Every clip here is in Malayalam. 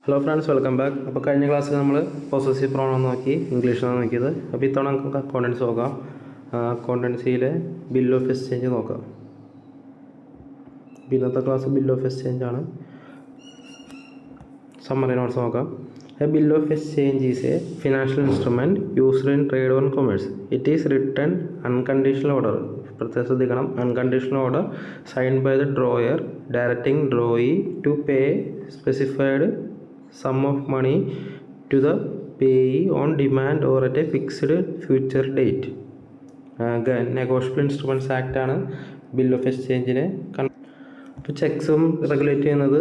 Hello friends, welcome back. അപ്പോൾ കഴിഞ്ഞ ക്ലാസ്സിൽ നമ്മൾ പൊസസീവ് പ്രോണൗൺ നോക്കി, ഇംഗ്ലീഷിലാണ് നോക്കിയത്. അപ്പോൾ ഇത്തവണ നമുക്ക് അക്കൗണ്ടൻസി നോക്കാം. അക്കൗണ്ടൻസിയിലെ ബിൽ ഓഫ് എക്സ്ചേഞ്ച് നോക്കാം. ഇന്നത്തെ ക്ലാസ് ബിൽ ഓഫ് എക്സ്ചേഞ്ച് ആണ്. സമ്മറി നോട്ട്സ് നോക്കാം. A bill of exchange is a financial instrument used in trade or commerce. It is written unconditional order. പ്രത്യേകം ശ്രദ്ധിക്കണം, unconditional order signed by the drawer directing drawee to pay specified sum of money to the payee on demand or at a fixed future date. Negotiable instruments act ആണ് ബിൽ ഓഫ് എക്സ്ചേഞ്ചിനെ. ഇപ്പോൾ ചെക്സും റെഗുലേറ്റ് ചെയ്യുന്നത്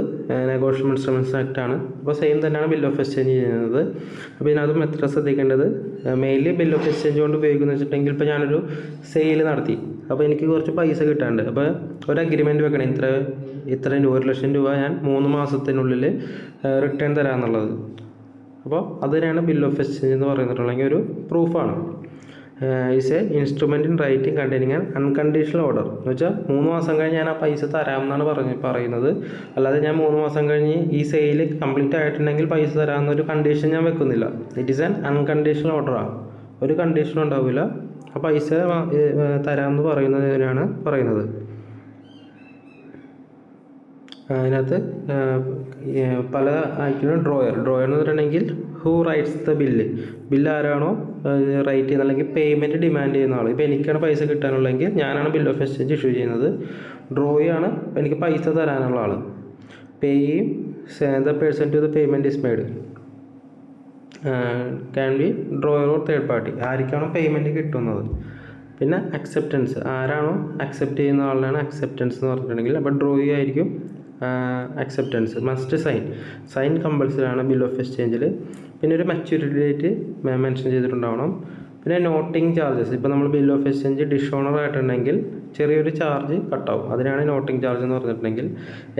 നെഗോഷ്യബിൾ ഇൻസ്ട്രുമെൻറ്റ്സ് ആക്ട് ആണ്. അപ്പോൾ സെയിം തന്നെയാണ് ബിൽ ഓഫ് എക്സ്ചേഞ്ച് ചെയ്യുന്നത്. അപ്പോൾ ഇതിനകത്തും എത്ര ശ്രദ്ധിക്കേണ്ടത്, മെയിൻലി ബിൽ ഓഫ് എക്സ്ചേഞ്ച് കൊണ്ട് ഉപയോഗിക്കുന്നത് വെച്ചിട്ടുണ്ടെങ്കിൽ, ഇപ്പോൾ ഞാനൊരു സെയിൽ നടത്തി, അപ്പോൾ എനിക്ക് കുറച്ച് പൈസ കിട്ടാണ്ട്, അപ്പോൾ ഒരു അഗ്രിമെൻറ്റ് വെക്കണം, ഇത്ര 1,00,000 രൂപ ഞാൻ 3 മാസത്തിനുള്ളിൽ റിട്ടേൺ തരാമെന്നുള്ളത്. അപ്പോൾ അതിനാണ് ബിൽ ഓഫ് എക്സ്ചേഞ്ച് എന്ന് പറയുന്നിട്ടുണ്ടെങ്കിൽ ഒരു പ്രൂഫാണ്. Is a instrument in writing containing an unconditional order. എന്ന് വെച്ചാൽ 3 മാസം കഴിഞ്ഞ് ഞാൻ ആ പൈസ തരാമെന്നാണ് പറയുന്നത്. അല്ലാതെ ഞാൻ 3 മാസം കഴിഞ്ഞ് ഈ സെയിൽ കംപ്ലീറ്റ് ആയിട്ടുണ്ടെങ്കിൽ പൈസ തരാമെന്നൊരു കണ്ടീഷൻ ഞാൻ വെക്കുന്നില്ല. ഇറ്റ് ഈസ് ആൻ അൺകണ്ടീഷണൽ ഓർഡറാണ്. ഒരു കണ്ടീഷനും ഉണ്ടാവില്ല. ആ പൈസ തരാമെന്ന് പറയുന്നതിനാണ് പറയുന്നത്. അതിനകത്ത് പല ആയിരിക്കും. ഡ്രോയർ എന്ന് പറഞ്ഞിട്ടുണ്ടെങ്കിൽ ഹൂ റൈറ്റ്സ് ദ ബില്ല് ആരാണോ റൈറ്റ് ചെയ്യുന്നത്, അല്ലെങ്കിൽ പേയ്മെൻറ്റ് ഡിമാൻഡ് ചെയ്യുന്ന ആൾ. ഇപ്പോൾ എനിക്കാണ് പൈസ കിട്ടാനുള്ളതെങ്കിൽ ഞാനാണ് ബിൽ ഓഫ് എക്സ്ചേഞ്ച് ഇഷ്യൂ ചെയ്യുന്നത്. ഡ്രോയാണ് എനിക്ക് പൈസ തരാനുള്ള ആൾ. പേയും the person to the payment is made can be drawer or third party. ആർക്കാണോ പേയ്മെൻറ്റ് കിട്ടുന്നത്. പിന്നെ അക്സെപ്റ്റൻസ്, ആരാണോ അക്സെപ്റ്റ് ചെയ്യുന്ന ആളിനാണ് അക്സെപ്റ്റൻസ് എന്ന് പറഞ്ഞിട്ടുണ്ടെങ്കിൽ. അപ്പോൾ ഡ്രോയി ആയിരിക്കും അക്സെപ്റ്റൻസ്. മസ്റ്റ് സൈൻ കമ്പൽസറി ആണ് ബിൽ ഓഫ് എക്സ്ചേഞ്ചിൽ. പിന്നെ ഒരു മച്യൂരിറ്റി ഡേറ്റ് മെൻഷൻ ചെയ്തിട്ടുണ്ടാവണം. പിന്നെ നോട്ടിങ് ചാർജസ്, ഇപ്പോൾ നമ്മൾ ബിൽ ഓഫ് എക്സ്ചേഞ്ച് ഡിഷോണർ ആയിട്ടുണ്ടെങ്കിൽ ചെറിയൊരു ചാർജ് കട്ടാവും. അതിനാണ് നോട്ടിങ് ചാർജ് എന്ന് പറഞ്ഞിട്ടുണ്ടെങ്കിൽ.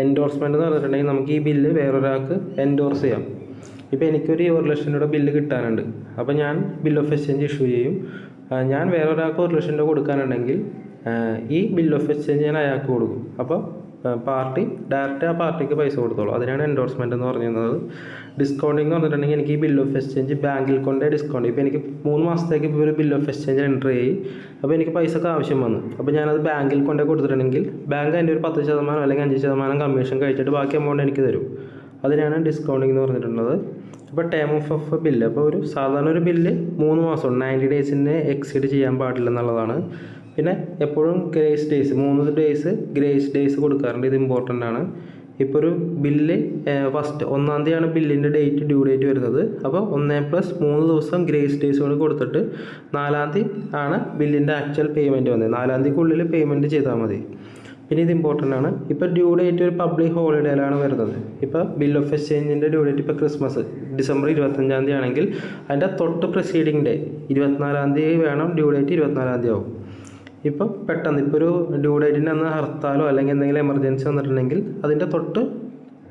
എൻഡോഴ്സ്മെൻറ്റ് എന്ന് പറഞ്ഞിട്ടുണ്ടെങ്കിൽ നമുക്ക് ഈ ബില്ല് വേറൊരാൾക്ക് എൻഡോഴ്സ് ചെയ്യാം. ഇപ്പോൾ എനിക്കൊരു 1,00,000 രൂപ ബില്ല് കിട്ടാനുണ്ട്, അപ്പോൾ ഞാൻ ബിൽ ഓഫ് എക്സ്ചേഞ്ച് ഇഷ്യൂ ചെയ്യും. ഞാൻ വേറൊരാൾക്ക് 1,00,000 രൂപ കൊടുക്കാനുണ്ടെങ്കിൽ ഈ ബിൽ ഓഫ് എക്സ്ചേഞ്ച് ഞാൻ അയാൾക്ക് കൊടുക്കും. അപ്പോൾ പാർട്ടി ഡയറക്റ്റ് ആ പാർട്ടിക്ക് പൈസ കൊടുത്തോളൂ. അതിനാണ് എൻഡോഴ്സ്മെൻറ്റ് എന്ന് പറയുന്നത്. ഡിസ്കൗണ്ടിങ് എന്ന് പറഞ്ഞിട്ടുണ്ടെങ്കിൽ എനിക്ക് ഈ ബിൽ ഓഫ് എക്സ്ചേഞ്ച് ബാങ്കിൽ കൊണ്ടേ ഡിസ്കൗണ്ട്. ഇപ്പോൾ എനിക്ക് 3 മാസത്തേക്ക് ഇപ്പോൾ ഒരു ബിൽ ഓഫ് എക്സ്ചേഞ്ച് എൻ്റർ ചെയ്യും. അപ്പോൾ എനിക്ക് പൈസക്ക് ആവശ്യം വന്നു, അപ്പോൾ ഞാനത് ബാങ്കിൽ കൊണ്ടേ കൊടുത്തിട്ടുണ്ടെങ്കിൽ ബാങ്ക് അതിൻ്റെ ഒരു 10% അല്ലെങ്കിൽ 5% കമ്മീഷൻ കഴിച്ചിട്ട് ബാക്കി എമൗണ്ട് എനിക്ക് തരും. അതിനാണ് ഡിസ്കൗണ്ടിങ് എന്ന് പറഞ്ഞിട്ടുള്ളത്. ഇപ്പോൾ ടേം ഓഫ് ബില്ല്, അപ്പോൾ സാധാരണ ഒരു ബില്ല് 3 മാസം 90 ഡേയ്സിന് എക്സീഡ് ചെയ്യാൻ പാടില്ലെന്നുള്ളതാണ്. പിന്നെ എപ്പോഴും grace days 3 days grace days കൊടുക്കാറുണ്ട്. ഇത് ഇമ്പോർട്ടൻ്റ് ആണ്. ഇപ്പോൾ ഒരു ബില്ല് ഫസ്റ്റ് 1-ാം തീയതിയാണ് ബില്ലിൻ്റെ ഡ്യൂ ഡേറ്റ് വരുന്നത്. അപ്പോൾ 1+3 ദിവസം ഗ്രേസ് ഡേയ്സ് കൊണ്ട് കൊടുത്തിട്ട് 4-ാം തീയതി ആണ് ബില്ലിൻ്റെ ആക്ച്വൽ പേയ്മെൻറ്റ് വന്നത്. 4-ാം തീയതിക്കുള്ളിൽ പേയ്മെൻറ്റ് ചെയ്താൽ മതി. പിന്നെ ഇത് ഇമ്പോർട്ടൻ്റ് ആണ്. ഇപ്പോൾ ഡ്യൂ ഡേറ്റ് ഒരു പബ്ലിക് ഹോളിഡേയിലാണ് വരുന്നത്. ഇപ്പോൾ ബിൽ ഓഫ് എക്സ്ചേഞ്ചിൻ്റെ ഡ്യൂ ഡേറ്റ് ഇപ്പോൾ ക്രിസ്മസ് ഡിസംബർ 25-ാം തീയതി ആണെങ്കിൽ അതിൻ്റെ തൊട്ട് പ്രിസീഡിങ് ഡേ 24-ാം തീയതി വേണം. ഡ്യൂ ഡേറ്റ് 24-ാം തീയതി ആവും. ഇപ്പോൾ പെട്ടെന്ന് ഇപ്പോൾ ഒരു ഡ്യൂ ഡേറ്റിൻ്റെ അന്ന് ഹർത്താലോ അല്ലെങ്കിൽ എന്തെങ്കിലും എമർജൻസി വന്നിട്ടുണ്ടെങ്കിൽ അതിൻ്റെ തൊട്ട്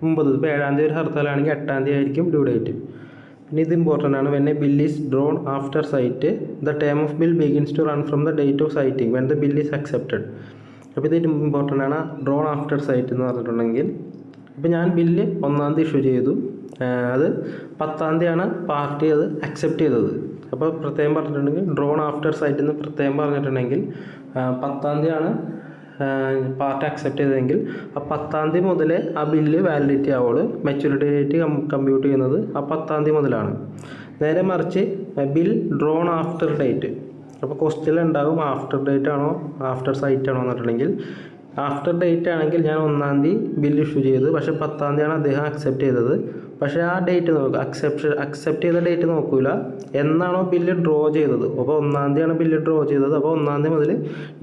മുമ്പ്, ഇപ്പോൾ 7-ാം തീയതി ഒരു ഹർത്താലാണെങ്കിൽ 8-ാം തീയതി ആയിരിക്കും ഡ്യൂ ഡേറ്റ്. പിന്നെ ഇത് ഇമ്പോർട്ടൻ്റ് ആണ്. When a bill is drawn after sight the term of bill begins to run from the date of sighting when the bill is accepted. അപ്പോൾ ഇത് ഇമ്പോർട്ടൻ്റ് ആണ്. ഡ്രോൺ ആഫ്റ്റർ സൈറ്റ് എന്ന് പറഞ്ഞിട്ടുണ്ടെങ്കിൽ, ഇപ്പോൾ ഞാൻ ബില്ല് 1-ാം തീയതി ഇഷ്യൂ ചെയ്തു, അത് 10-ാം തീയതിയാണ് പാർട്ടി അത് അക്സെപ്റ്റ് ചെയ്തത്. അപ്പോൾ പ്രത്യേകം പറഞ്ഞിട്ടുണ്ടെങ്കിൽ ഡ്രോൺ ആഫ്റ്റർ സൈറ്റ് എന്ന് പ്രത്യേകം പറഞ്ഞിട്ടുണ്ടെങ്കിൽ 10-ാം തീയതിയാണ് പാർട്ടി അക്സെപ്റ്റ് ചെയ്തതെങ്കിൽ ആ 10-ാം തീയതി മുതൽ ആ ബില്ല് വാലിഡിറ്റി ആവുള്ളൂ. മെച്യൂരിറ്റി ഡേറ്റ് കമ്പ്യൂട്ട് ചെയ്യുന്നത് ആ 10-ാം തീയതി മുതലാണ്. നേരെ മറിച്ച് ബിൽ ഡ്രോൺ ആഫ്റ്റർ ഡേറ്റ്, അപ്പോൾ ക്വസ്റ്റ്യൻ ഉണ്ടാകും ആഫ്റ്റർ ഡേറ്റ് ആണോ ആഫ്റ്റർ സൈറ്റ് ആണോ എന്നിട്ടുണ്ടെങ്കിൽ. ആഫ്റ്റർ ഡേറ്റ് ആണെങ്കിൽ ഞാൻ 1-ാം തീയതി ബില്ല് ഇഷ്യൂ ചെയ്തു, പക്ഷേ 10-ാം തീയതിയാണ് അദ്ദേഹം അക്സെപ്റ്റ് ചെയ്തത്. പക്ഷേ ആ ഡേറ്റ് നോക്കുക, അക്സെപ്റ്റ് ചെയ്ത ഡേറ്റ് നോക്കില്ല, എന്നാണോ ബില്ല് ഡ്രോ ചെയ്തത്. അപ്പോൾ 1-ാം തീയതിയാണ് ബില്ല് ഡ്രോ ചെയ്തത്. അപ്പോൾ 1-ാം തീയതി മുതൽ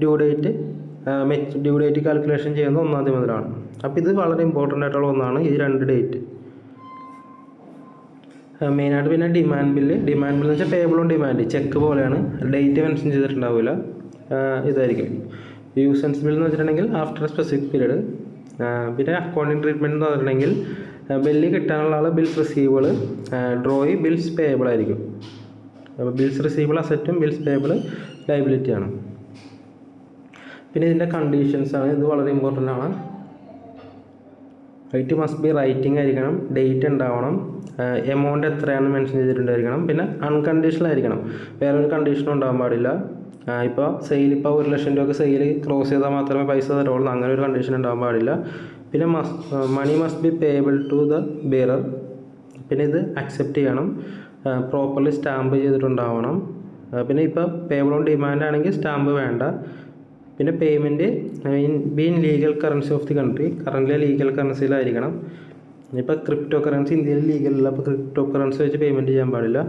ഡ്യൂ ഡേറ്റ് കാൽക്കുലേഷൻ ചെയ്യുന്നത് 1-ാം തീയതി മുതലാണ്. അപ്പോൾ ഇത് വളരെ ഇമ്പോർട്ടൻ്റ് ആയിട്ടുള്ള ഒന്നാണ് ഈ 2 ഡേറ്റ് മെയിനായിട്ട്. പിന്നെ ഡിമാൻഡ് ബില്ല് എന്ന് വെച്ചാൽ പേബിൾ ഓൺ ഡിമാൻഡ്, ചെക്ക് പോലെയാണ്. ഡേറ്റ് മെൻഷൻ ചെയ്തിട്ടുണ്ടാവില്ല. ഇതായിരിക്കും. യൂസൻസ് ബിൽ എന്ന് വെച്ചിട്ടുണ്ടെങ്കിൽ ആഫ്റ്റർ സ്പെസിഫിക് പീരീഡ്. പിന്നെ അക്കൗണ്ടിങ് ട്രീറ്റ്മെൻറ്റ് എന്ന് പറഞ്ഞിട്ടുണ്ടെങ്കിൽ ബില്ല് കിട്ടാനുള്ള ആൾ bills receivable, drawee bills payable ആയിരിക്കും. അപ്പോൾ ബിൽസ് റിസീവബിൾ അസറ്റും ബിൽസ് പേയബിൾ ലയബിലിറ്റിയാണ്. പിന്നെ ഇതിൻ്റെ കണ്ടീഷൻസാണ്, ഇത് വളരെ ഇമ്പോർട്ടൻ്റ് ആണ്. ഇറ്റ് മസ്റ്റ് ബി റൈറ്റിംഗ് ആയിരിക്കണം, ഡേറ്റ് ഉണ്ടാവണം, എമൗണ്ട് എത്രയാണെന്ന് മെൻഷൻ ചെയ്തിട്ടുണ്ടായിരിക്കണം, പിന്നെ അൺകണ്ടീഷണൽ ആയിരിക്കണം, വേറൊരു കണ്ടീഷനും ഉണ്ടാകാൻ പാടില്ല. ഇപ്പോൾ സെയിൽ ഇപ്പോൾ 1,00,000 രൂപയ്ക്ക് സെയിൽ ക്ലോസ് ചെയ്താൽ മാത്രമേ പൈസ തരുള്ളൂ, അങ്ങനെ ഒരു കണ്ടീഷൻ ഉണ്ടാകാൻ പാടില്ല. പിന്നെ money must be payable to the bearer. പിന്നെ ഇത് അക്സെപ്റ്റ് ചെയ്യണം, പ്രോപ്പർലി സ്റ്റാമ്പ് ചെയ്തിട്ടുണ്ടാവണം. പിന്നെ ഇപ്പോൾ പേബിൾ ഓൺ ഡിമാൻഡ് ആണെങ്കിൽ സ്റ്റാമ്പ് വേണ്ട. പിന്നെ payment in legal currency of the country, currently legal കറൻസിയിലായിരിക്കണം. ഇപ്പോൾ ക്രിപ്റ്റോ കറൻസി ഇന്ത്യയിൽ ലീഗലല്ല, അപ്പോൾ ക്രിപ്റ്റോ കറൻസി വെച്ച് പേയ്മെൻറ്റ് ചെയ്യാൻ പാടില്ല.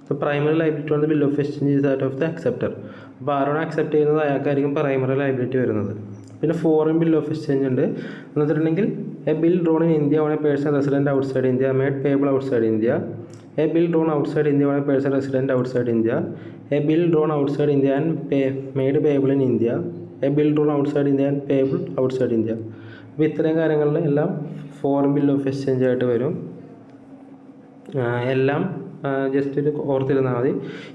അപ്പോൾ primary liability on the bill of exchange is that of the acceptor. അപ്പോൾ ആരാണ് അക്സെപ്റ്റ് ചെയ്യുന്നത് അയാൾക്കായിരിക്കും പ്രൈമറി ലയബിലിറ്റി വരുന്നത്. പിന്നെ ഫോറിൻ ബിൽ ഓഫ് എക്സ്ചേഞ്ച് ഉണ്ട് എന്ന് വെച്ചിട്ടുണ്ടെങ്കിൽ A bill drone in India on A person resident outside India made payable outside India. A bill drone outside India on A person resident outside India. A bill drone outside India and made payable in India. A bill drone outside India and payable outside India. അപ്പോൾ ഇത്രയും കാര്യങ്ങളിൽ എല്ലാം ഫോറിൻ ബിൽ ഓഫ് എക്സ്ചേഞ്ച് ആയിട്ട് വരും. എല്ലാം ജസ്റ്റ് ഒരു ഓർത്തിരുന്നാൽ മതി.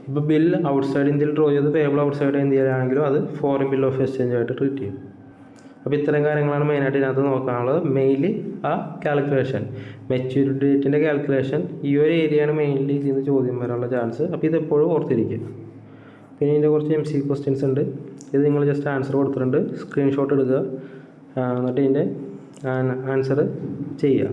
ഇപ്പോൾ ബിൽ ഔട്ട്സൈഡ് ഇന്ത്യയിൽ ഡ്രോ ചെയ്ത് പേബിൾ ഔട്ട്സൈഡ് ഇന്ത്യയിലാണെങ്കിലും അത് ഫോറിൻ ബിൽ ഓഫ് എക്സ്ചേഞ്ച് ആയിട്ട് ട്രീറ്റ് ചെയ്യും. അപ്പോൾ ഇത്തരം കാര്യങ്ങളാണ് മെയിനായിട്ട് ഇതിനകത്ത് നോക്കാനുള്ളത്. മെയിൻലി ആ കാൽക്കുലേഷൻ, മെച്യൂരിറ്റി ഡേറ്റിൻ്റെ കാൽക്കുലേഷൻ, ഈ ഒരു ഏരിയയാണ് മെയിൻലി ഇതിൽ നിന്ന് ചോദ്യം വരാനുള്ള ചാൻസ്. അപ്പോൾ ഇതെപ്പോഴും ഓർത്തിരിക്കുക. പിന്നെ ഇതിൻ്റെ കുറച്ച് MC ക്വസ്റ്റ്യൻസ് ഉണ്ട്, ഇത് നിങ്ങൾ ജസ്റ്റ് ആൻസർ കൊടുത്തിട്ടുണ്ട്, സ്ക്രീൻഷോട്ട് എടുക്കുക, എന്നിട്ട് ഇതിൻ്റെ ആൻസർ ചെയ്യുക.